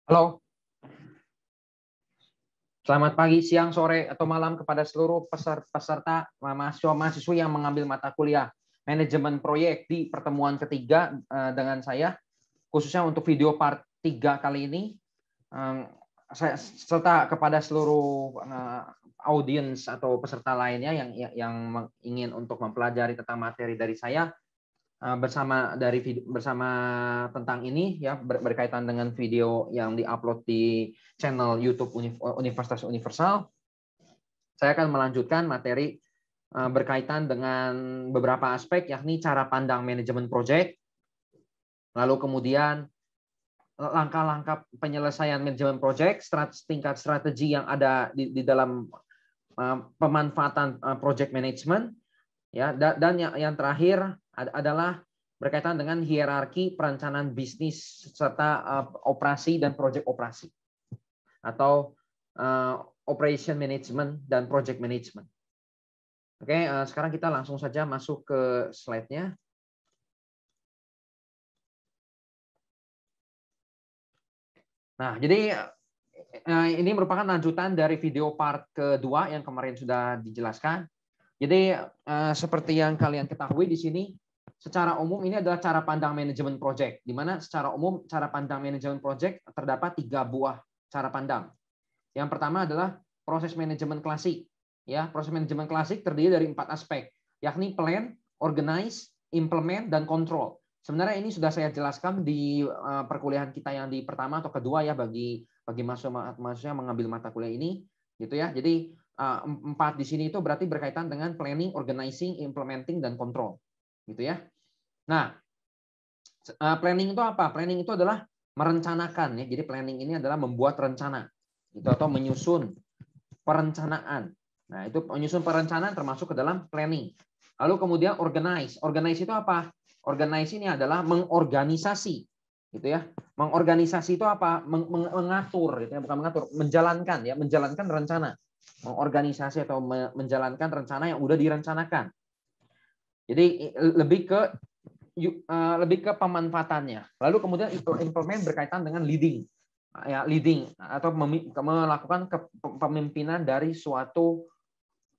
Halo, selamat pagi, siang, sore, atau malam kepada seluruh peserta mahasiswa-mahasiswi yang mengambil mata kuliah manajemen proyek di pertemuan ketiga dengan saya, khususnya untuk video part 3 kali ini. Serta kepada seluruh audiens atau peserta lainnya yang ingin untuk mempelajari tentang materi dari saya, bersama tentang ini ya, berkaitan dengan video yang diupload di channel YouTube Universitas Universal. Saya akan melanjutkan materi berkaitan dengan beberapa aspek, yakni cara pandang manajemen proyek, lalu kemudian langkah-langkah penyelesaian manajemen proyek, tingkat strategi yang ada di dalam pemanfaatan project management, ya, dan yang terakhir adalah berkaitan dengan hierarki perencanaan bisnis serta operasi dan proyek operasi atau operation management dan project management. Oke, sekarang kita langsung saja masuk ke slide-nya. Nah, jadi ini merupakan lanjutan dari video part kedua yang kemarin sudah dijelaskan. Jadi seperti yang kalian ketahui di sini, secara umum ini adalah cara pandang manajemen proyek, di mana secara umum cara pandang manajemen proyek terdapat 3 buah cara pandang. Yang pertama adalah proses manajemen klasik. Ya, proses manajemen klasik terdiri dari 4 aspek, yakni plan, organize, implement, dan control. Sebenarnya ini sudah saya jelaskan di perkuliahan kita yang di pertama atau kedua ya, bagi mahasiswa yang mengambil mata kuliah ini, gitu ya. Jadi 4 di sini itu berarti berkaitan dengan planning, organizing, implementing, dan control, gitu ya. Nah, planning itu apa? Planning itu adalah merencanakan ya. Jadi planning ini adalah membuat rencana, gitu, atau menyusun perencanaan. Nah, itu menyusun perencanaan termasuk ke dalam planning. Lalu kemudian organize. Organize itu apa? Organize ini adalah mengorganisasi, gitu ya. Mengorganisasi itu apa? Mengatur, gitu ya, bukan mengatur, menjalankan ya, menjalankan rencana. Mengorganisasi atau menjalankan rencana yang udah direncanakan. Jadi lebih ke pemanfaatannya. Lalu kemudian implement berkaitan dengan leading. Ya, leading atau melakukan kepemimpinan dari suatu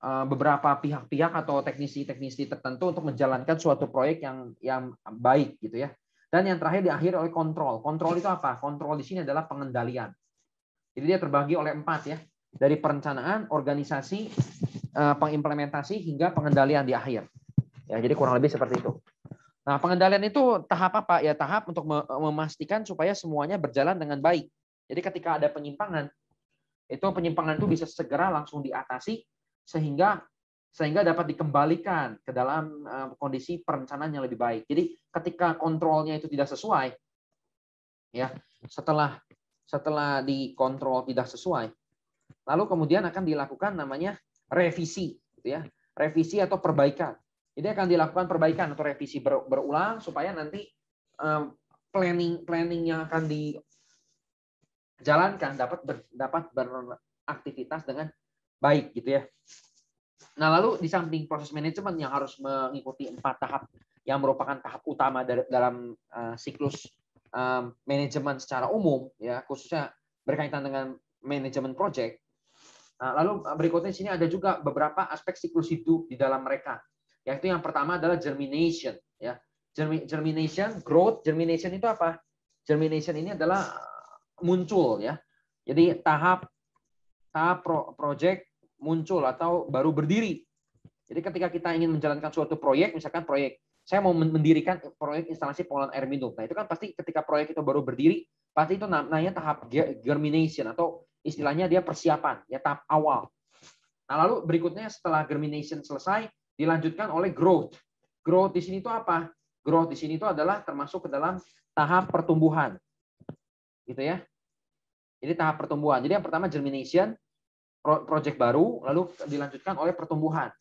beberapa pihak-pihak atau teknisi-teknisi tertentu untuk menjalankan suatu proyek yang baik, gitu ya. Dan yang terakhir diakhiri oleh kontrol. Kontrol itu apa? Kontrol di sini adalah pengendalian. Jadi dia terbagi oleh 4 ya, dari perencanaan, organisasi, pengimplementasi hingga pengendalian di akhir. Ya, jadi kurang lebih seperti itu. Nah, pengendalian itu tahap apa? Ya, tahap untuk memastikan supaya semuanya berjalan dengan baik. Jadi ketika ada penyimpangan, itu bisa segera langsung diatasi sehingga dapat dikembalikan ke dalam kondisi perencanaan yang lebih baik. Jadi ketika kontrolnya itu tidak sesuai, ya, setelah dikontrol tidak sesuai, lalu kemudian akan dilakukan namanya revisi, gitu ya. Revisi atau perbaikan. Jadi akan dilakukan perbaikan atau revisi berulang supaya nanti planning yang akan dijalankan dapat beraktivitas dengan baik, gitu ya. Nah, lalu di samping proses manajemen yang harus mengikuti 4 tahap yang merupakan tahap utama dalam siklus manajemen secara umum ya, khususnya berkaitan dengan manajemen project. Nah, lalu berikutnya di sini ada juga beberapa aspek siklus hidup di dalam mereka. Yaitu yang pertama adalah germination ya. Germination, growth. Germination itu apa? Germination ini adalah muncul ya. Jadi tahap project muncul atau baru berdiri. Jadi ketika kita ingin menjalankan suatu proyek, misalkan proyek saya mau mendirikan proyek instalasi pengolahan air minum. Nah, itu kan pasti ketika proyek itu baru berdiri, pasti itu namanya tahap germination atau istilahnya dia persiapan, ya, tahap awal. Nah, lalu berikutnya setelah germination selesai, dilanjutkan oleh growth. Growth di sini itu apa? Growth di sini itu adalah termasuk ke dalam tahap pertumbuhan. Gitu ya. Jadi tahap pertumbuhan. Jadi yang pertama germination, project baru, lalu dilanjutkan oleh pertumbuhan.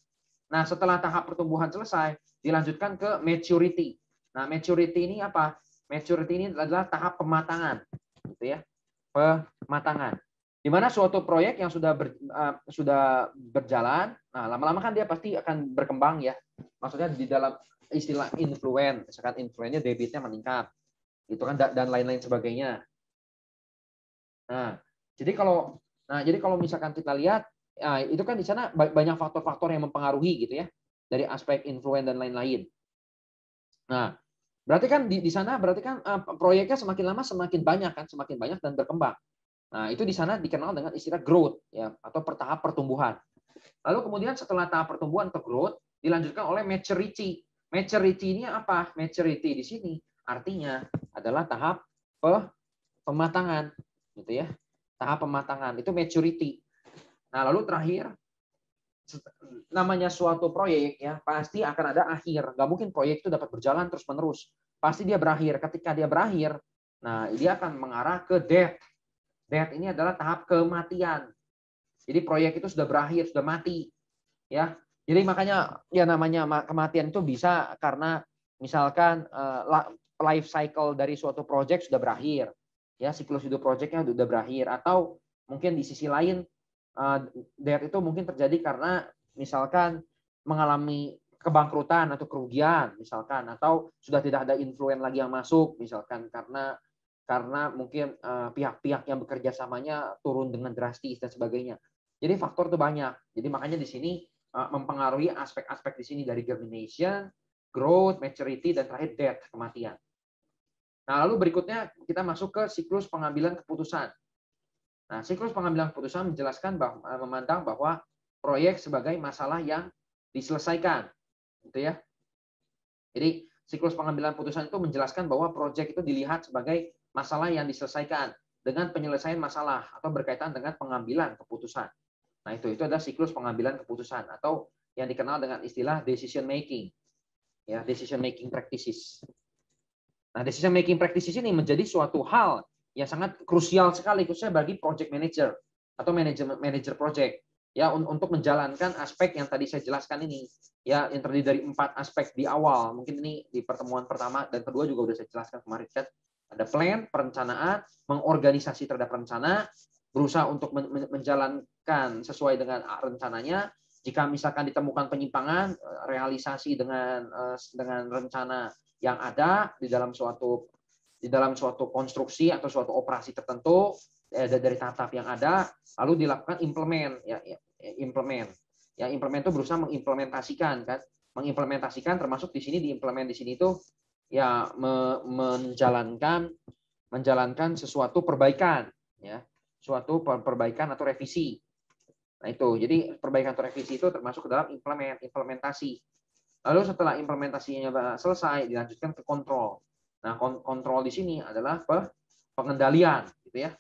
Nah, setelah tahap pertumbuhan selesai, dilanjutkan ke maturity. Nah, maturity ini apa? Maturity ini adalah tahap pematangan, gitu ya. Pematangan. Di mana suatu proyek yang sudah berjalan, nah lama-lama kan dia pasti akan berkembang ya. Maksudnya di dalam istilah influence, misalkan influence-nya debitnya meningkat, gitu kan, dan lain-lain sebagainya. Nah, jadi kalau misalkan kita lihat, ya, itu kan di sana banyak faktor-faktor yang mempengaruhi gitu ya, dari aspek influen dan lain-lain. Nah, berarti kan di sana berarti kan proyeknya semakin lama semakin banyak kan, semakin banyak dan berkembang. Nah, itu di sana dikenal dengan istilah growth ya, atau tahap pertumbuhan. Lalu kemudian setelah tahap pertumbuhan atau growth dilanjutkan oleh maturity. Maturity ini apa? Maturity di sini artinya adalah tahap pematangan gitu ya. Tahap pematangan itu maturity. Nah, lalu terakhir namanya suatu proyek ya pasti akan ada akhir. Nggak mungkin proyek itu dapat berjalan terus menerus. Pasti dia berakhir. Ketika dia berakhir, nah dia akan mengarah ke death. Death ini adalah tahap kematian. Jadi proyek itu sudah berakhir, sudah mati. Ya, jadi makanya ya namanya kematian itu bisa karena misalkan life cycle dari suatu proyek sudah berakhir. Ya, siklus hidup proyeknya sudah berakhir. Atau mungkin di sisi lain death itu mungkin terjadi karena misalkan mengalami kebangkrutan atau kerugian misalkan, atau sudah tidak ada influen lagi yang masuk misalkan karena mungkin pihak-pihak yang bekerja samanya turun dengan drastis dan sebagainya. Jadi faktor itu banyak. Jadi makanya di sini mempengaruhi aspek-aspek di sini dari germination, growth, maturity, dan terakhir death, kematian. Nah, lalu berikutnya kita masuk ke siklus pengambilan keputusan. Nah, siklus pengambilan keputusan menjelaskan memandang bahwa proyek sebagai masalah yang diselesaikan, gitu ya. Jadi siklus pengambilan keputusan itu menjelaskan bahwa proyek itu dilihat sebagai masalah yang diselesaikan dengan penyelesaian masalah atau berkaitan dengan pengambilan keputusan. Nah, itu adalah siklus pengambilan keputusan atau yang dikenal dengan istilah decision making. Ya, decision making practices. Nah, decision making practices ini menjadi suatu hal yang sangat krusial sekali khususnya bagi project manager atau manager project ya untuk menjalankan aspek yang tadi saya jelaskan ini ya, yang terdiri dari 4 aspek di awal. Mungkin ini di pertemuan pertama dan kedua juga sudah saya jelaskan kemarin kan. Ada plan, perencanaan, mengorganisasi terhadap rencana, berusaha untuk menjalankan sesuai dengan rencananya. Jika misalkan ditemukan penyimpangan, realisasi dengan rencana yang ada di dalam suatu konstruksi atau suatu operasi tertentu dari tahap-tahap yang ada, lalu dilakukan implement itu berusaha mengimplementasikan kan, termasuk di sini diimplement di sini itu ya menjalankan sesuatu perbaikan ya, suatu perbaikan atau revisi. Nah, itu jadi perbaikan atau revisi itu termasuk ke dalam implementasi. Lalu setelah implementasinya selesai dilanjutkan ke kontrol. Nah, kontrol di sini adalah pengendalian gitu ya.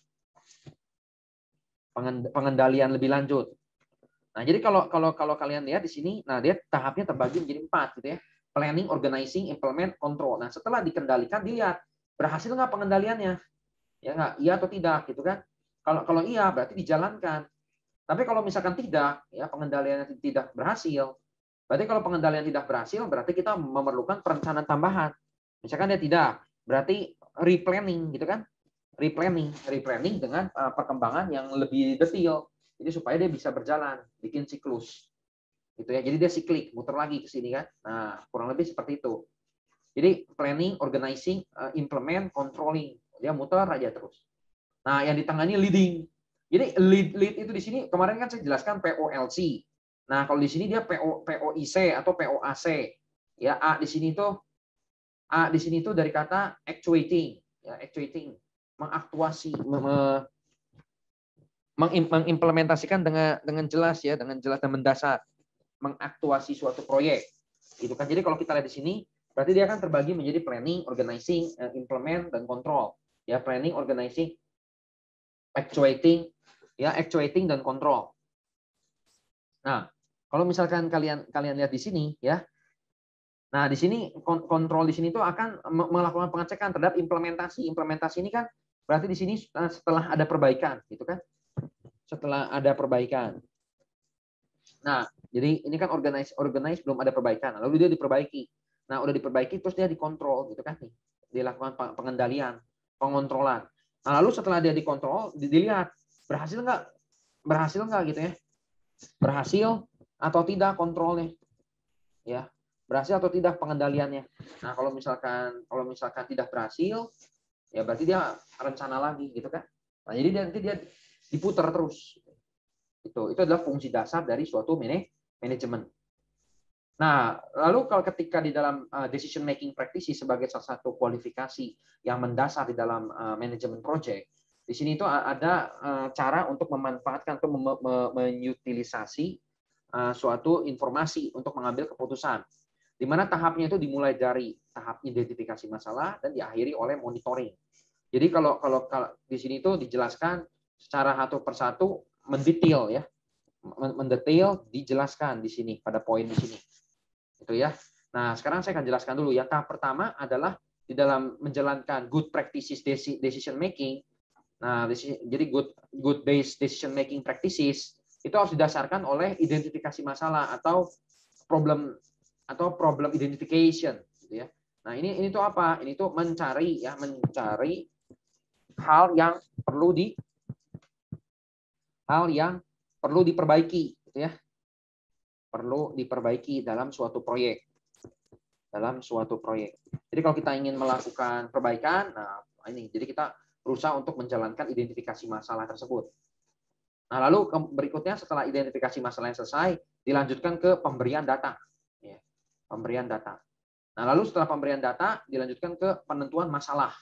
Pengendalian lebih lanjut. Nah, jadi kalau kalian lihat di sini, nah dia tahapnya terbagi menjadi 4 gitu ya. Planning, organizing, implement, control. Nah, setelah dikendalikan dilihat berhasil nggak pengendaliannya? Ya nggak? Iya atau tidak gitu kan? Kalau iya berarti dijalankan. Tapi kalau misalkan tidak, ya pengendaliannya tidak berhasil. Berarti kalau pengendalian tidak berhasil, berarti kita memerlukan perencanaan tambahan. Misalkan dia tidak, berarti replanning gitu kan? Replanning dengan perkembangan yang lebih detail. Jadi supaya dia bisa berjalan, bikin siklus. Gitu ya. Jadi dia siklik, muter lagi ke sini kan. Nah, kurang lebih seperti itu. Jadi planning, organizing, implement, controlling. Dia muter aja terus. Nah, yang ditangani leading. Jadi lead itu di sini kemarin kan saya jelaskan POLC. Nah, kalau di sini dia POIC atau POAC. Ya, A di sini tuh dari kata actuating, ya, actuating, mengaktuasi, mengimplementasikan dengan jelas ya, dengan jelas dan mendasar, mengaktuasi suatu proyek. Gitu kan. Jadi kalau kita lihat di sini, berarti dia akan terbagi menjadi planning, organizing, implement dan control. Ya, planning, organizing, actuating dan kontrol. Nah, kalau misalkan kalian lihat di sini ya. Nah, di sini kontrol di sini itu akan melakukan pengecekan terhadap implementasi. Implementasi ini kan berarti di sini setelah ada perbaikan gitu kan. Setelah ada perbaikan. Nah, jadi ini kan organize belum ada perbaikan. Lalu dia diperbaiki. Nah, udah diperbaiki terus dia dikontrol gitu kan nih. Dilakukan pengendalian, pengontrolan. Nah, lalu setelah dia dikontrol, dilihat berhasil nggak gitu ya, berhasil atau tidak kontrolnya, ya berhasil atau tidak pengendaliannya. Nah, kalau misalkan tidak berhasil, ya berarti dia rencana lagi gitu kan, Nah, jadi nanti dia diputar terus. Itu adalah fungsi dasar dari suatu manajemen. Nah, lalu kalau ketika di dalam decision making practices sebagai salah satu kualifikasi yang mendasar di dalam manajemen project, di sini itu ada cara untuk memanfaatkan atau menyutilisasi suatu informasi untuk mengambil keputusan. Di mana tahapnya itu dimulai dari tahap identifikasi masalah dan diakhiri oleh monitoring. Jadi kalau di sini itu dijelaskan secara satu persatu mendetail ya, mendetail dijelaskan di sini pada poin di sini. Itu ya. Nah, sekarang saya akan jelaskan dulu ya. Tahap pertama adalah di dalam menjalankan good practices decision making. Nah, jadi good based decision making practices itu harus didasarkan oleh identifikasi masalah atau problem identification gitu ya. Nah, ini tuh apa? Ini tuh mencari hal yang perlu diperbaiki gitu ya. Perlu diperbaiki dalam suatu proyek. Jadi kalau kita ingin melakukan perbaikan, nah ini jadi kita berusaha untuk menjalankan identifikasi masalah tersebut. Nah, lalu berikutnya setelah identifikasi masalah yang selesai, dilanjutkan ke pemberian data. Ya, pemberian data. Nah, lalu setelah pemberian data, dilanjutkan ke penentuan masalah.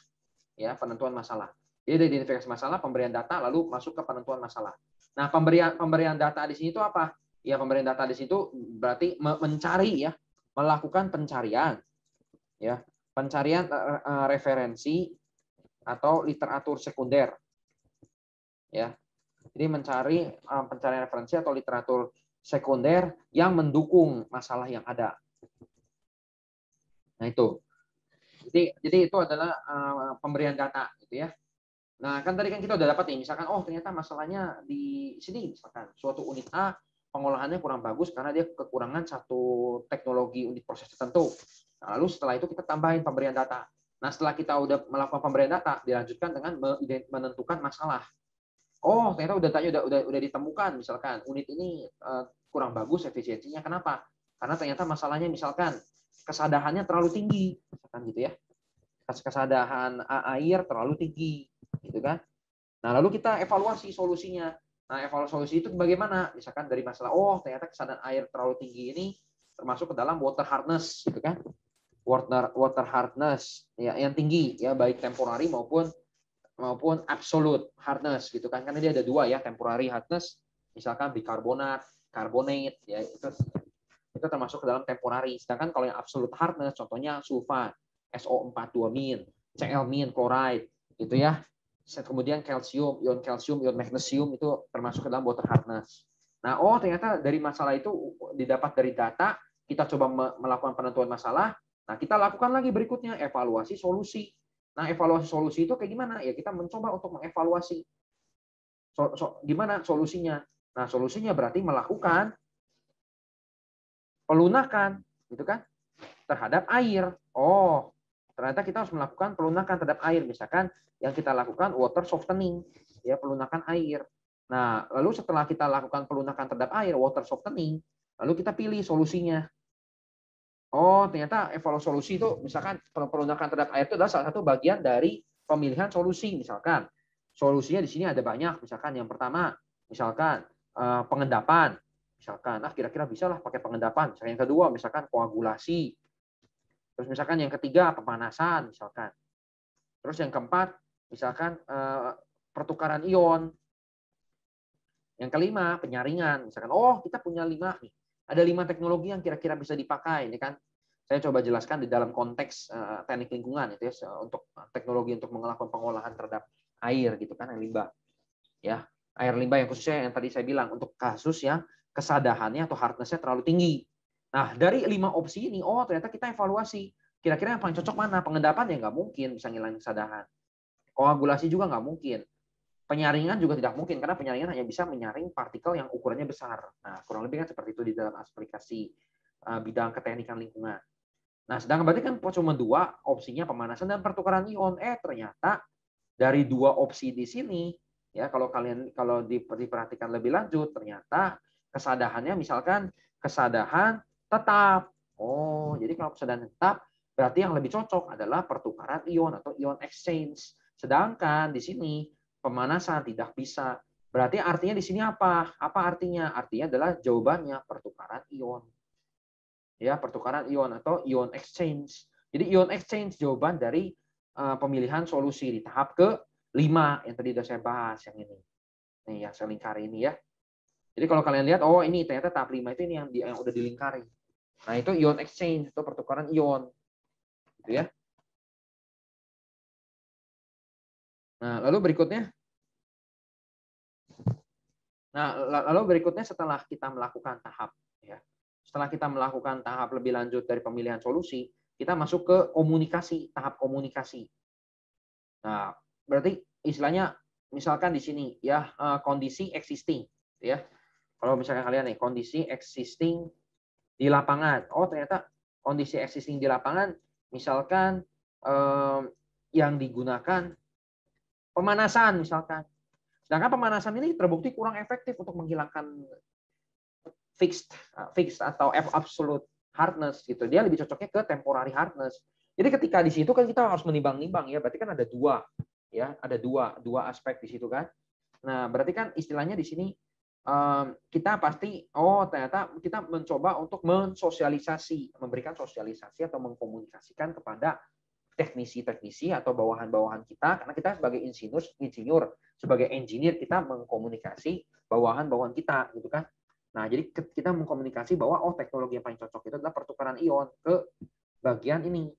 Ya, penentuan masalah. Jadi identifikasi masalah, pemberian data, lalu masuk ke penentuan masalah. Nah, pemberian data di sini itu apa? Ya, pemberian data di situ berarti mencari ya, melakukan pencarian. Ya, pencarian referensi atau literatur sekunder. Ya. Jadi mencari pencarian referensi atau literatur sekunder yang mendukung masalah yang ada. Nah, itu. Jadi itu adalah pemberian data gitu ya. Nah, kan tadi kan kita udah dapat nih, misalkan ternyata masalahnya di sini, misalkan suatu unit A pengolahannya kurang bagus karena dia kekurangan satu teknologi unit proses tertentu. Nah, lalu setelah itu kita tambahin pemberian data. Nah, setelah kita udah melakukan pemberian data, dilanjutkan dengan menentukan masalah. Ternyata datanya udah ditemukan, misalkan unit ini kurang bagus efisiensinya. Kenapa? Karena ternyata masalahnya misalkan kesadahannya terlalu tinggi, misalkan gitu ya. Kesadahan air terlalu tinggi, gitu kan. Nah, lalu kita evaluasi solusinya. Nah, evaluasi solusi itu bagaimana? Misalkan dari masalah, ternyata kesadahan air terlalu tinggi ini termasuk ke dalam water hardness, gitu kan. Water hardness ya yang tinggi ya, baik temporary maupun absolute hardness gitu kan. Karena dia ada dua ya, temporary hardness, misalkan bikarbonat, carbonate ya, itu termasuk ke dalam temporary. Sedangkan kalau yang absolute hardness contohnya sulfat, SO42-, Cl- chloride gitu ya. Kemudian ion kalsium, ion magnesium itu termasuk ke dalam water hardness. Nah, ternyata dari masalah itu didapat dari data, kita coba melakukan penentuan masalah. Nah, kita lakukan lagi berikutnya evaluasi solusi. Nah, evaluasi solusi itu kayak gimana? Ya, kita mencoba untuk mengevaluasi gimana solusinya. Nah, solusinya berarti melakukan pelunakan, gitu kan, terhadap air. Ternyata kita harus melakukan pelunakan terhadap air. Misalkan yang kita lakukan water softening, ya, pelunakan air. Nah, lalu setelah kita lakukan pelunakan terhadap air, water softening, lalu kita pilih solusinya. Ternyata evaluasi solusi itu misalkan pelunakan terhadap air itu adalah salah satu bagian dari pemilihan solusi. Misalkan solusinya di sini ada banyak. Misalkan yang pertama, misalkan pengendapan. Misalkan, kira-kira bisa lah pakai pengendapan. Misalkan yang kedua, misalkan koagulasi. Terus misalkan yang ketiga, pemanasan. Misalkan. Terus yang keempat, misalkan pertukaran ion. Yang kelima, penyaringan. Misalkan, kita punya 5 nih. Ada 5 teknologi yang kira-kira bisa dipakai. Ini kan saya coba jelaskan di dalam konteks teknik lingkungan itu ya, untuk teknologi untuk melakukan pengolahan terhadap air gitu kan, air limbah. Ya, air limbah yang khususnya yang tadi saya bilang untuk kasus yang kesadahannya atau hardness-nya terlalu tinggi. Nah, dari 5 opsi ini, ternyata kita evaluasi. Kira-kira yang paling cocok mana? Pengendapan ya nggak mungkin bisa ngilangin kesadahan. Koagulasi juga nggak mungkin. Penyaringan juga tidak mungkin, karena penyaringan hanya bisa menyaring partikel yang ukurannya besar. Nah, kurang lebih kan seperti itu di dalam aplikasi bidang keteknikan lingkungan. Nah, sedangkan berarti kan cuma 2 opsinya, pemanasan dan pertukaran ion. Ternyata dari 2 opsi di sini, ya kalau diperhatikan lebih lanjut, ternyata kesadahannya misalkan kesadahan tetap. Jadi kalau kesadahan tetap, berarti yang lebih cocok adalah pertukaran ion atau ion exchange. Sedangkan di sini pemanasan, tidak bisa. Berarti artinya di sini apa? Apa artinya? Artinya adalah jawabannya pertukaran ion. Ya, pertukaran ion atau ion exchange. Jadi ion exchange jawaban dari pemilihan solusi di tahap ke-5 yang tadi sudah saya bahas yang ini. Nih yang saya lingkari ini ya. Jadi kalau kalian lihat, oh ini ternyata tahap 5 itu ini yang udah dilingkari. Nah, itu ion exchange atau pertukaran ion. Gitu ya. Nah, lalu berikutnya setelah kita melakukan tahap ya. Setelah kita melakukan tahap lebih lanjut dari pemilihan solusi, kita masuk ke komunikasi, tahap komunikasi. Nah, berarti istilahnya misalkan di sini ya kondisi existing ya. Kalau misalkan kalian nih kondisi existing di lapangan. Oh, ternyata kondisi existing di lapangan misalkan yang digunakan pemanasan misalkan. Sedangkan pemanasan ini terbukti kurang efektif untuk menghilangkan fixed atau absolute hardness gitu. Dia lebih cocoknya ke temporary hardness. Jadi ketika di situ kan kita harus menimbang-nimbang ya, berarti kan ada dua ya, ada dua aspek di situ kan. Nah, berarti kan istilahnya di sini kita pasti ternyata kita mencoba untuk memberikan sosialisasi atau mengkomunikasikan kepada teknisi-teknisi atau bawahan-bawahan kita, karena kita sebagai insinyur sebagai engineer kita mengkomunikasi bawahan-bawahan kita gitu kan. Nah, jadi kita mengkomunikasi bahwa teknologi yang paling cocok itu adalah pertukaran ion ke bagian ini.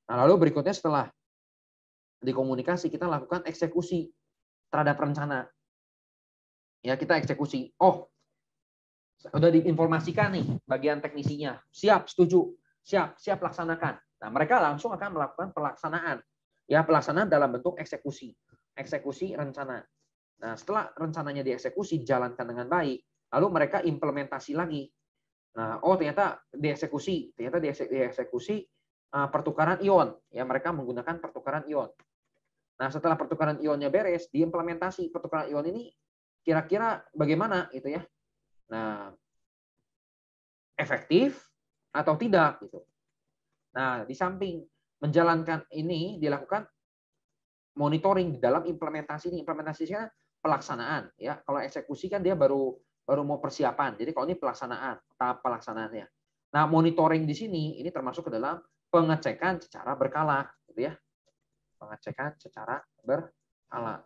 Nah, lalu berikutnya setelah dikomunikasi kita lakukan eksekusi terhadap rencana. Ya, kita eksekusi. Udah diinformasikan nih bagian teknisinya. Siap, setuju. Siap laksanakan. Nah, mereka langsung akan melakukan pelaksanaan. Ya, pelaksanaan dalam bentuk eksekusi. Eksekusi rencana. Nah, setelah rencananya dieksekusi, jalankan dengan baik, lalu mereka implementasi lagi. Nah, ternyata dieksekusi pertukaran ion. Ya, mereka menggunakan pertukaran ion. Nah, setelah pertukaran ionnya beres, diimplementasi pertukaran ion ini kira-kira bagaimana gitu ya. Nah, efektif atau tidak gitu. Nah, di samping menjalankan ini dilakukan monitoring di dalam implementasi ini. Implementasinya pelaksanaan ya. Kalau eksekusi kan dia baru mau persiapan. Jadi kalau ini pelaksanaan, tahap pelaksanaannya. Nah, monitoring di sini ini termasuk ke dalam pengecekan secara berkala gitu ya. Pengecekan secara berkala.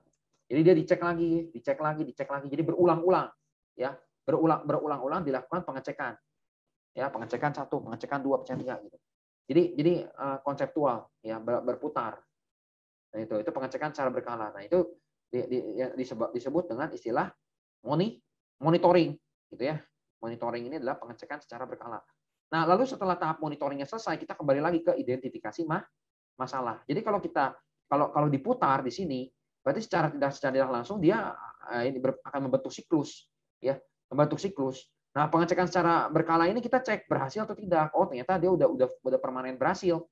Jadi dia dicek lagi. Jadi berulang-ulang ya. Berulang-ulang dilakukan pengecekan. Ya, pengecekan 1, pengecekan 2, pengecekan 3 gitu. Jadi konseptual ya, berputar. Nah, itu pengecekan secara berkala. Nah, itu disebut dengan istilah monitoring gitu ya. Monitoring ini adalah pengecekan secara berkala. Nah, lalu setelah tahap monitoringnya selesai, kita kembali lagi ke identifikasi masalah. Jadi kalau diputar di sini, berarti secara tidak langsung dia akan membentuk siklus ya, membentuk siklus. Nah, pengecekan secara berkala ini kita cek berhasil atau tidak. Ternyata dia udah permanen berhasil.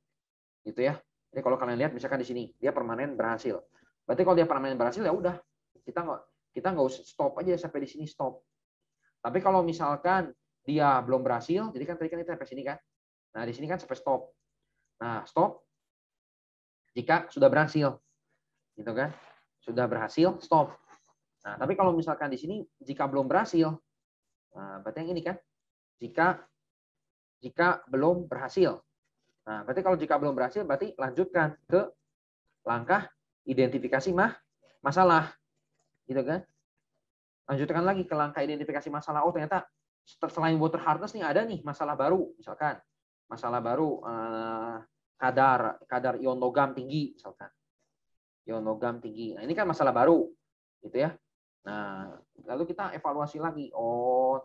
Gitu ya. Jadi kalau kalian lihat misalkan di sini, dia permanen berhasil. Berarti kalau dia permanen berhasil ya udah, kita nggak usah stop aja sampai di sini stop. Tapi kalau misalkan dia belum berhasil, jadi kan tadi kan itu sampai sini kan. Nah, di sini kan sampai stop. Nah, stop jika sudah berhasil. Gitu kan? Sudah berhasil, stop. Nah, tapi kalau misalkan di sini jika belum berhasil, nah, berarti yang ini kan, jika belum berhasil. Nah, berarti kalau jika belum berhasil, berarti lanjutkan ke langkah identifikasi masalah, gitu kan? Lanjutkan lagi ke langkah identifikasi masalah. Ternyata selain water hardness nih ada nih masalah baru, misalkan masalah baru kadar ion logam tinggi, misalkan ion logam tinggi. Nah, ini kan masalah baru, gitu ya. Nah, lalu kita evaluasi lagi.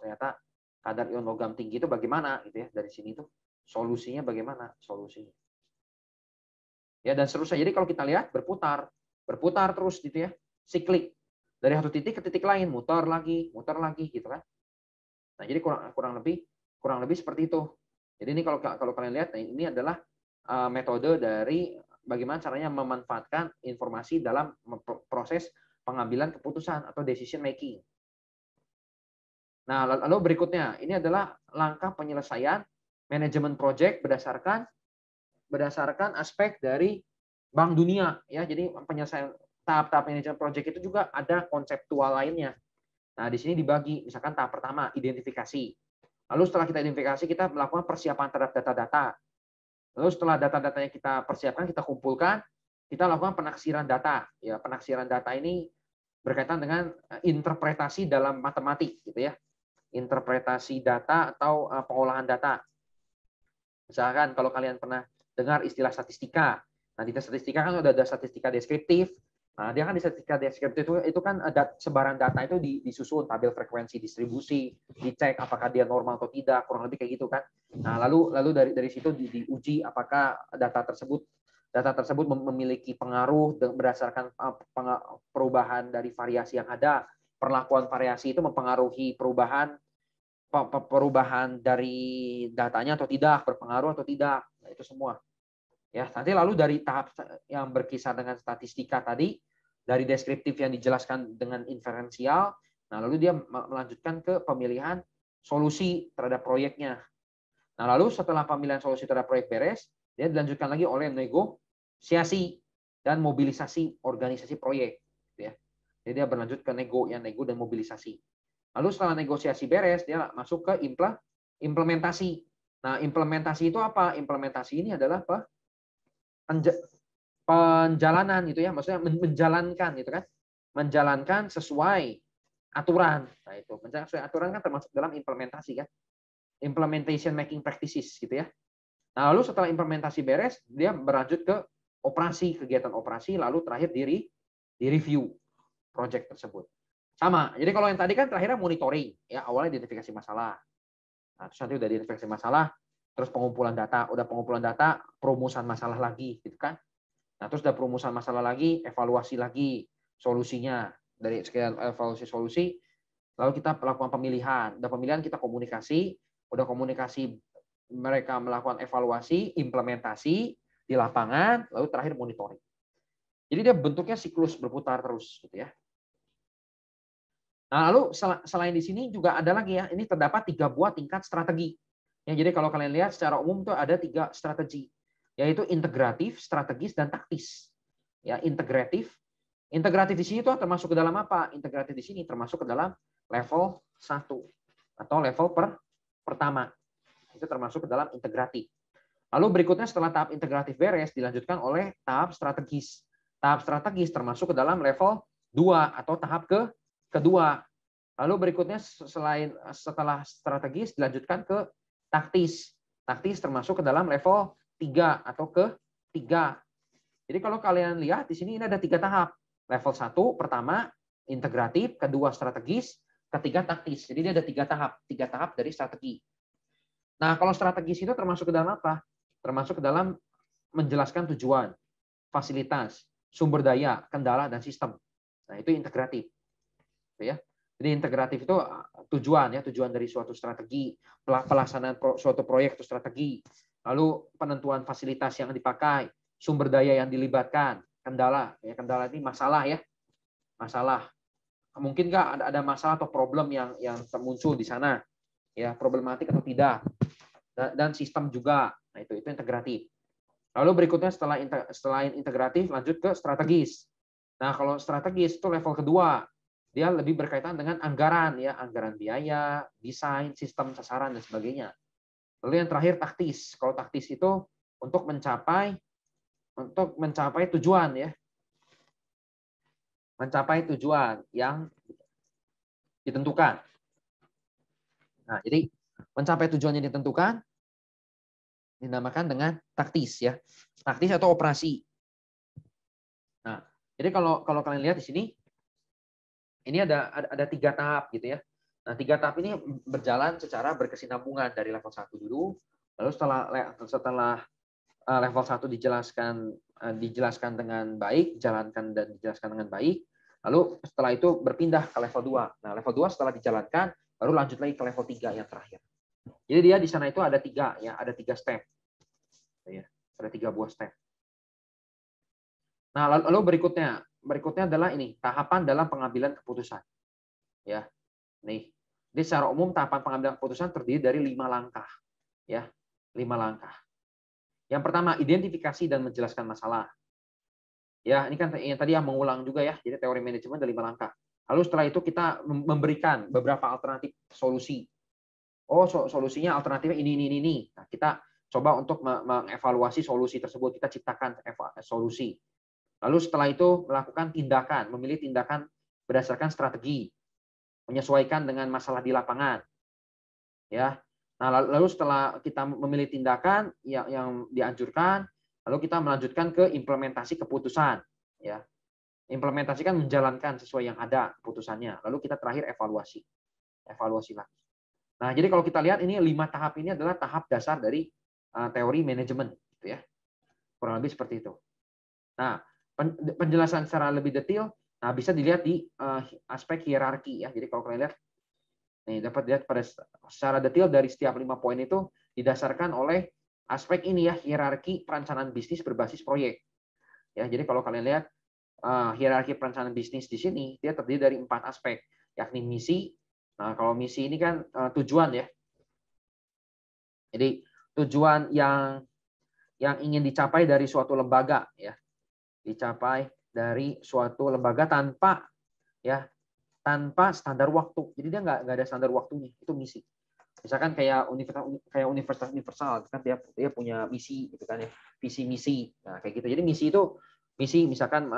Ternyata kadar ion logam tinggi itu bagaimana, gitu ya. Dari sini tuh solusinya bagaimana solusinya. Ya, dan seterusnya. Jadi kalau kita lihat berputar terus gitu ya. Siklik. Dari satu titik ke titik lain, muter lagi gitu kan. Nah, jadi kurang lebih seperti itu. Jadi ini kalau kalian lihat, nah ini adalah metode dari bagaimana caranya memanfaatkan informasi dalam proses pengambilan keputusan atau decision making. Nah, lalu berikutnya, ini adalah langkah penyelesaian manajemen project berdasarkan aspek dari Bank Dunia ya. Jadi penyelesaian tahap-tahap manajemen project itu juga ada konseptual lainnya. Nah, di sini dibagi, misalkan tahap pertama, identifikasi. Lalu setelah kita identifikasi, kita melakukan persiapan terhadap data-data. Lalu setelah data-datanya kita persiapkan, kita kumpulkan, kita lakukan penaksiran data. Ya, penaksiran data ini berkaitan dengan interpretasi dalam matematik, gitu ya. Interpretasi data atau pengolahan data. Misalkan kalau kalian pernah dengar istilah statistika. Nah, di statistika kan sudah ada statistika deskriptif. Nah, dia kan di statistika deskriptif itu kan ada sebaran data itu disusun tabel frekuensi distribusi, dicek apakah dia normal atau tidak, kurang lebih kayak gitu kan. Nah, lalu dari situ diuji apakah data tersebut memiliki pengaruh berdasarkan perubahan dari variasi yang ada. Perlakuan variasi itu mempengaruhi perubahan dari datanya atau tidak, berpengaruh atau tidak. Nah, itu semua. Ya, nanti lalu dari tahap yang berkisar dengan statistika tadi, dari deskriptif yang dijelaskan dengan inferensial, nah lalu dia melanjutkan ke pemilihan solusi terhadap proyeknya. Nah, lalu setelah pemilihan solusi terhadap proyek beres, dia dilanjutkan lagi oleh negosiasi dan mobilisasi organisasi proyek. Ya. Jadi dia berlanjut ke nego dan mobilisasi. Lalu setelah negosiasi beres, dia masuk ke implementasi. Nah, implementasi itu apa? Implementasi ini adalah apa? Penjalanan gitu ya, maksudnya menjalankan gitu kan, menjalankan sesuai aturan. Nah itu menjalankan sesuai aturan kan termasuk dalam implementasi kan, implementation making practices gitu ya. Nah lalu setelah implementasi beres, dia berlanjut ke operasi, kegiatan operasi, lalu terakhir di review project tersebut. Sama. Jadi kalau yang tadi kan terakhirnya monitoring ya, awalnya identifikasi masalah. Nah, terus nanti udah identifikasi masalah, terus pengumpulan data, udah pengumpulan data, perumusan masalah lagi, gitu kan? Nah, terus udah perumusan masalah lagi, evaluasi lagi solusinya dari sekian evaluasi solusi, lalu kita melakukan pemilihan. Udah pemilihan kita komunikasi, udah komunikasi mereka melakukan evaluasi, implementasi di lapangan, lalu terakhir monitoring. Jadi dia bentuknya siklus berputar terus, gitu ya. Nah, lalu selain di sini juga ada lagi ya, ini terdapat 3 buah tingkat strategi. Ya, jadi kalau kalian lihat secara umum itu ada 3 strategi, yaitu integratif, strategis, dan taktis. Ya, integratif di sini tuh termasuk ke dalam apa? Integratif di sini termasuk ke dalam level 1 atau level pertama. Itu termasuk ke dalam integratif. Lalu berikutnya setelah tahap integratif beres dilanjutkan oleh tahap strategis. Tahap strategis termasuk ke dalam level 2 atau tahap kedua. Lalu berikutnya setelah strategis dilanjutkan ke taktis. Taktis termasuk ke dalam level 3 atau ke-3. Jadi kalau kalian lihat di sini ini ada 3 tahap. Level 1 pertama integratif, kedua strategis, ketiga taktis. Jadi ini ada 3 tahap, 3 tahap dari strategi. Nah, kalau strategis itu termasuk ke dalam apa? Termasuk ke dalam menjelaskan tujuan, fasilitas, sumber daya, kendala, dan sistem. Nah, itu integratif. Ya. Jadi integratif itu tujuan dari suatu strategi, pelaksanaan suatu proyek atau strategi, lalu penentuan fasilitas yang dipakai, sumber daya yang dilibatkan, kendala, ya kendala ini masalah ya, masalah. Mungkin nggak ada masalah atau problem yang muncul di sana, ya problematik atau tidak, dan sistem juga. Nah itu integratif. Lalu berikutnya selain integratif lanjut ke strategis. Nah kalau strategis itu level kedua. Dia lebih berkaitan dengan anggaran ya, anggaran biaya, desain, sistem sasaran dan sebagainya. Lalu yang terakhir taktis. Kalau taktis itu untuk mencapai tujuan ya. Mencapai tujuan yang ditentukan. Nah, jadi mencapai tujuan yang ditentukan dinamakan dengan taktis ya. Taktis atau operasi. Nah, jadi kalau kalian lihat di sini ini ada 3 tahap gitu ya. Nah, 3 tahap ini berjalan secara berkesinambungan dari level 1 dulu, lalu setelah level 1 dijelaskan dengan baik, dijalankan dan dijelaskan dengan baik, lalu setelah itu berpindah ke level 2. Nah, level 2 setelah dijalankan, baru lanjut lagi ke level 3 yang terakhir. Jadi dia di sana itu ada 3 ya, ada 3 step. Ya, ada 3 buah step. Nah, lalu berikutnya adalah ini, tahapan dalam pengambilan keputusan. Ya. Nih. Jadi secara umum tahapan pengambilan keputusan terdiri dari 5 langkah. Ya, 5 langkah. Yang pertama, identifikasi dan menjelaskan masalah. Ya, ini kan yang tadi yang mengulang juga ya. Jadi teori manajemen ada 5 langkah. Lalu setelah itu kita memberikan beberapa alternatif solusi. Oh, solusinya alternatifnya ini. Nah, kita coba untuk mengevaluasi solusi tersebut. Kita ciptakan solusi. Lalu setelah itu melakukan tindakan, memilih tindakan berdasarkan strategi, menyesuaikan dengan masalah di lapangan. Ya. Nah, lalu setelah kita memilih tindakan yang dianjurkan, lalu kita melanjutkan ke implementasi keputusan. Ya. Implementasikan menjalankan sesuai yang ada keputusannya. Lalu kita terakhir evaluasi. Evaluasi lagi. Nah, jadi kalau kita lihat ini 5 tahap ini adalah tahap dasar dari teori manajemen, gitu ya. Kurang lebih seperti itu. Nah, penjelasan secara lebih detail, nah bisa dilihat di aspek hierarki ya. Jadi kalau kalian lihat, nih dapat lihat pada secara detail dari setiap 5 poin itu didasarkan oleh aspek ini ya, hierarki perencanaan bisnis berbasis proyek. Ya, jadi kalau kalian lihat hierarki perencanaan bisnis di sini dia terdiri dari 4 aspek, yakni misi. Nah, kalau misi ini kan tujuan ya. Jadi tujuan yang ingin dicapai dari suatu lembaga ya. Dicapai dari suatu lembaga tanpa standar waktu. Jadi dia nggak ada standar waktunya. Itu misi. Misalkan kayak universitas universal kan dia punya misi gitu kan ya. Visi misi. Nah, kayak gitu. Jadi misi itu misalkan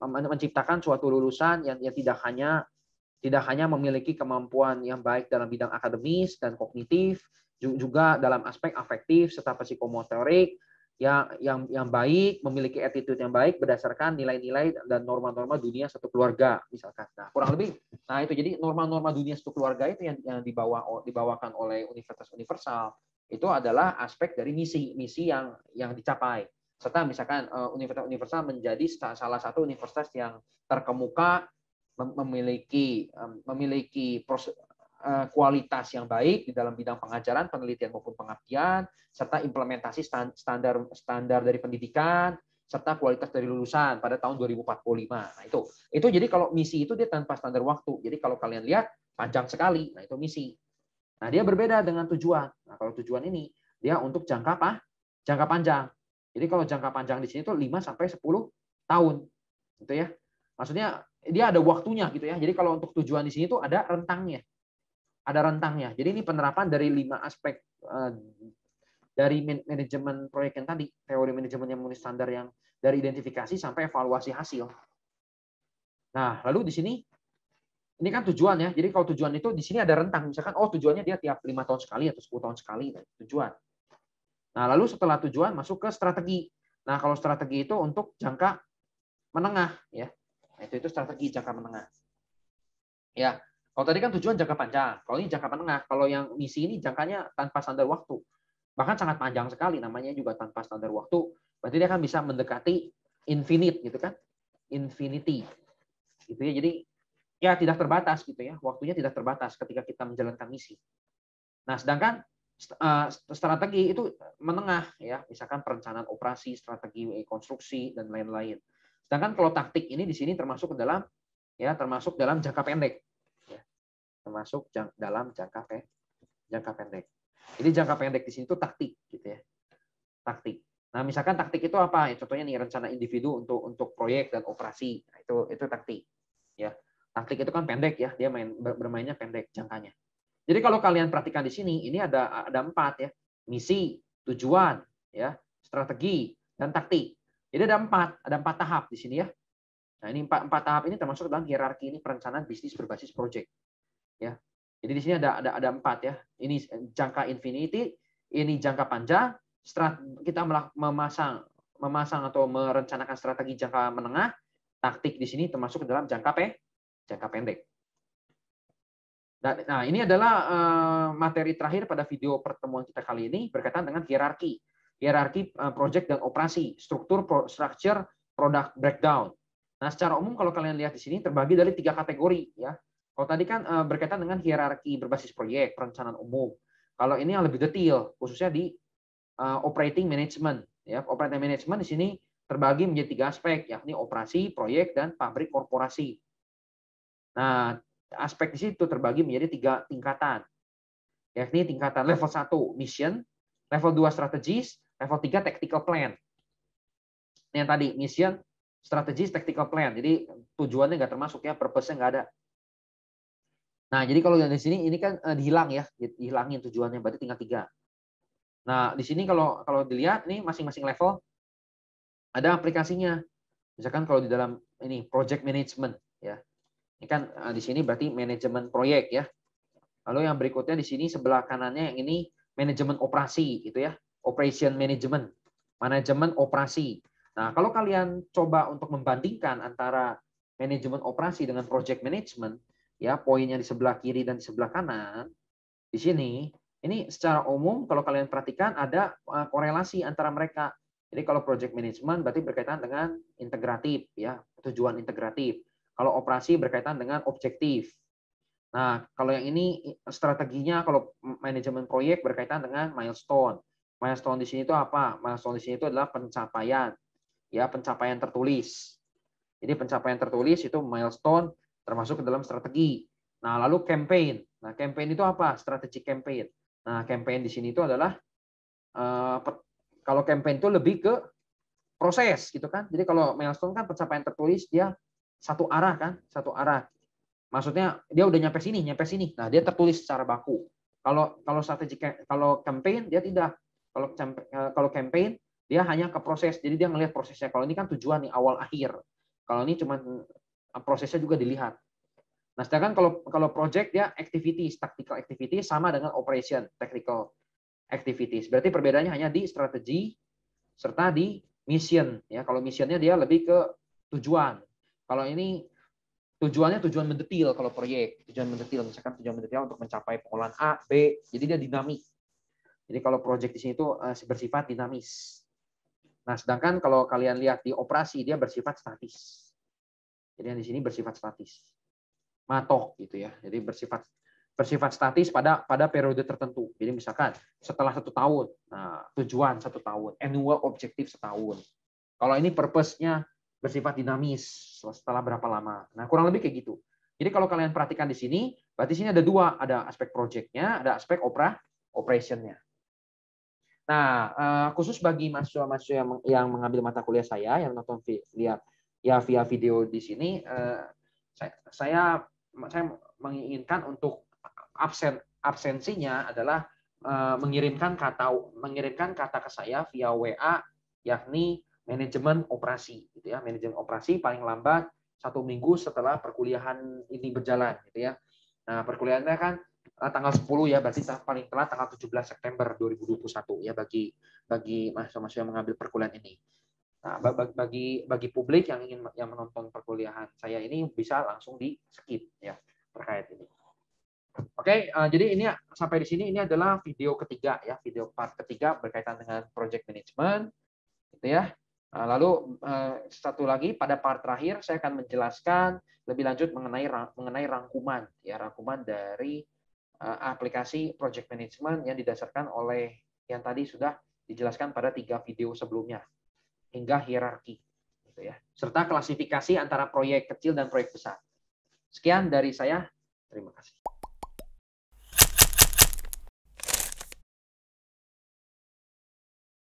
menciptakan suatu lulusan yang tidak hanya memiliki kemampuan yang baik dalam bidang akademis dan kognitif, juga dalam aspek afektif serta psikomotorik yang baik, memiliki attitude yang baik berdasarkan nilai-nilai dan norma-norma dunia satu keluarga misalkan. Nah, kurang lebih itu jadi norma-norma dunia satu keluarga itu yang dibawakan oleh Universitas Universal itu adalah aspek dari misi yang dicapai. Serta misalkan Universitas Universal menjadi salah satu universitas yang terkemuka memiliki kualitas yang baik di dalam bidang pengajaran, penelitian maupun pengabdian, serta implementasi standar dari pendidikan, serta kualitas dari lulusan pada tahun 2045. Nah, itu jadi kalau misi itu dia tanpa standar waktu. Jadi kalau kalian lihat panjang sekali. Nah, itu misi. Nah, dia berbeda dengan tujuan. Nah, kalau tujuan ini dia untuk jangka panjang. Jadi kalau jangka panjang di sini itu 5 sampai 10 tahun. Gitu ya. Maksudnya dia ada waktunya gitu ya. Jadi kalau untuk tujuan di sini tuh ada rentangnya. Jadi ini penerapan dari 5 aspek dari manajemen proyek yang tadi, teori manajemen yang memenuhi standar yang dari identifikasi sampai evaluasi hasil. Nah, lalu di sini ini kan tujuan ya. Jadi kalau tujuan itu di sini ada rentang. Misalkan tujuannya dia tiap 5 tahun sekali atau 10 tahun sekali tujuan. Nah, lalu setelah tujuan masuk ke strategi. Nah, kalau strategi itu untuk jangka menengah ya. Nah, itu strategi jangka menengah. Ya. Kalau tadi kan tujuan jangka panjang. Kalau ini jangka menengah. Kalau yang misi ini jangkanya tanpa standar waktu. Bahkan sangat panjang sekali, namanya juga tanpa standar waktu. Berarti dia akan bisa mendekati infinite gitu kan. Infinity. Gitu ya. Jadi ya tidak terbatas gitu ya. Waktunya tidak terbatas ketika kita menjalankan misi. Nah, sedangkan strategi itu menengah ya, misalkan perencanaan operasi, strategi konstruksi dan lain-lain. Sedangkan kalau taktik ini di sini termasuk dalam jangka pendek. Ya. Termasuk dalam jangka pendek. Jadi jangka pendek di sini itu taktik gitu ya. Taktik. Nah, misalkan taktik itu apa? Ya, contohnya nih rencana individu untuk proyek dan operasi. Nah, itu taktik. Ya. Taktik itu kan pendek ya, dia bermainnya pendek jangkanya. Jadi kalau kalian perhatikan di sini, ini ada 4 ya, misi, tujuan, ya, strategi, dan taktik. Jadi ada 4 tahap di sini ya. Nah ini 4 tahap ini termasuk dalam hierarki ini perencanaan bisnis berbasis project. Ya, jadi di sini ada 4 ya. Ini jangka infinity, ini jangka panjang. Kita memasang atau merencanakan strategi jangka menengah. Taktik di sini termasuk dalam jangka pendek. Nah, ini adalah materi terakhir pada video pertemuan kita kali ini berkaitan dengan hierarki project dan operasi, structure product breakdown. Nah, secara umum kalau kalian lihat di sini terbagi dari 3 kategori ya. Kalau tadi kan berkaitan dengan hierarki berbasis proyek, perencanaan umum. Kalau ini yang lebih detail, khususnya di operating management ya. Operating management di sini terbagi menjadi 3 aspek, yakni operasi, proyek, dan pabrik korporasi. Nah, aspek di situ terbagi menjadi 3 tingkatan. Yakni tingkatan level 1 mission, level 2 strategis, level 3 tactical plan. Ini yang tadi mission, Strategi tactical plan. Jadi tujuannya nggak termasuk ya, purpose-nya nggak ada. Nah, jadi kalau yang di sini ini kan dihilang ya, dihilangin tujuannya, berarti tinggal 3. Nah, di sini kalau dilihat nih masing-masing level ada aplikasinya. Misalkan kalau di dalam ini project management ya. Ini kan di sini berarti manajemen proyek ya. Lalu yang berikutnya di sini sebelah kanannya yang ini manajemen operasi gitu ya. Operation management. Manajemen operasi. Nah, kalau kalian coba untuk membandingkan antara manajemen operasi dengan project management, ya poinnya di sebelah kiri dan di sebelah kanan, di sini ini secara umum kalau kalian perhatikan ada korelasi antara mereka. Jadi kalau project management berarti berkaitan dengan integratif, ya tujuan integratif. Kalau operasi berkaitan dengan objektif. Nah, kalau yang ini strateginya kalau manajemen proyek berkaitan dengan milestone. Milestone di sini itu apa? Milestone di sini itu adalah pencapaian, ya pencapaian tertulis. Jadi pencapaian tertulis itu milestone termasuk ke dalam strategi. Nah, lalu campaign. Nah, campaign itu apa? Strategi campaign. Nah, campaign di sini itu adalah kalau campaign itu lebih ke proses gitu kan. Jadi kalau milestone kan pencapaian tertulis dia satu arah kan, satu arah. Maksudnya dia udah nyampe sini. Nah, dia tertulis secara baku. Kalau strategi kalau campaign dia tidak. Kalau campaign dia hanya ke proses. Jadi dia ngelihat prosesnya. Kalau ini kan tujuan nih awal akhir. Kalau ini cuma prosesnya juga dilihat. Nah, sedangkan kalau project dia activities, tactical activities sama dengan operation, technical activities. Berarti perbedaannya hanya di strategi serta di mission ya. Kalau missionnya dia lebih ke tujuan. Kalau ini tujuannya tujuan mendetil kalau proyek, tujuan mendetil misalkan tujuan mendetil untuk mencapai pengolahan A, B, jadi dia dinamik. Jadi kalau proyek di sini itu bersifat dinamis. Nah, sedangkan kalau kalian lihat di operasi dia bersifat statis. Jadi yang di sini bersifat statis. Matok gitu ya. Jadi bersifat statis pada periode tertentu. Jadi misalkan setelah 1 tahun, nah tujuan 1 tahun, annual objektif setahun. Kalau ini purpose-nya bersifat dinamis setelah berapa lama. Nah, kurang lebih kayak gitu. Jadi kalau kalian perhatikan di sini, berarti sini ada 2, ada aspek project-nya, ada aspek operation-nya. Nah, khusus bagi mahasiswa yang mengambil mata kuliah saya, yang nonton lihat ya via video di sini, saya menginginkan untuk absensinya adalah mengirimkan kata ke saya via WA, yakni manajemen operasi gitu ya. Manajemen operasi paling lambat 1 minggu setelah perkuliahan ini berjalan gitu ya. Nah, perkuliahannya kan tanggal 10 ya, berarti paling telat tanggal 17 September 2021 ya bagi mahasiswa yang mengambil perkuliahan ini. Nah, bagi publik yang ingin menonton perkuliahan saya ini bisa langsung di skip ya terkait ini. Oke, jadi ini sampai di sini ini adalah video ketiga ya, video part ketiga berkaitan dengan project management gitu ya. Lalu satu lagi pada part terakhir saya akan menjelaskan lebih lanjut mengenai rangkuman ya, rangkuman dari aplikasi project management yang didasarkan oleh yang tadi sudah dijelaskan pada 3 video sebelumnya hingga hierarki gitu ya. Serta klasifikasi antara proyek kecil dan proyek besar. Sekian dari saya. Terima kasih.